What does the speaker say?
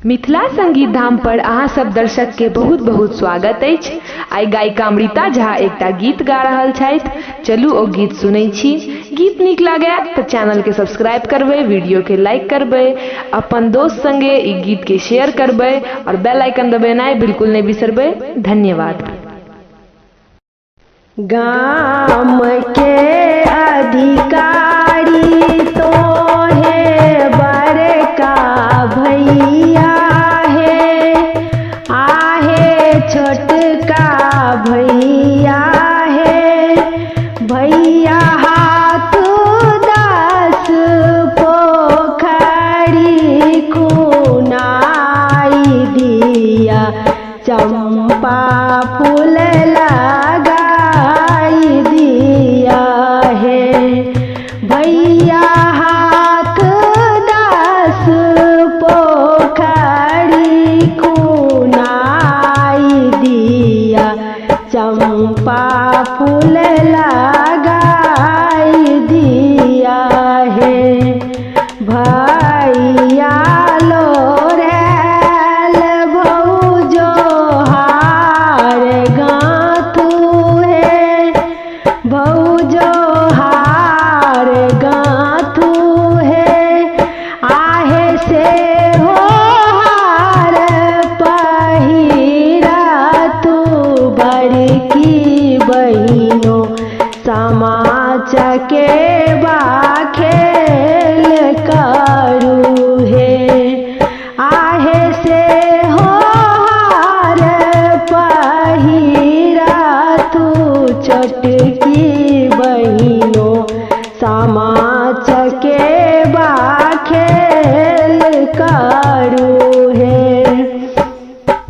मिथिला संगीत धाम पर अहाँ सब दर्शक के बहुत बहुत स्वागत अछि। आई गायिका अमृता झा एकटा गीत गा रहल छथि। चलू ओ गीत सुनै छी। गीत नीक लागे तो चैनल के सब्सक्राइब करबे, वीडियो के लाइक करबे, अपन दोस्त संगे ई गीत के शेयर करबे और बेल आइकन दबेनाइ बिल्कुल नहीं बिसरबे। धन्यवाद। गाम के अधिकारी तो है बड़का भैया है, आहे छोटका भैया है। भैया हाथ 10 पोखरी खुनाई दिया, चंपा फूल लगाई दिया है। भैया हाथ 10 पोखरी खुनाई दिया, चंपा फूल लगाई दिया है। भैया लोरेल भौजो हार गाथू है, भौजो हार गाथू है। आहे से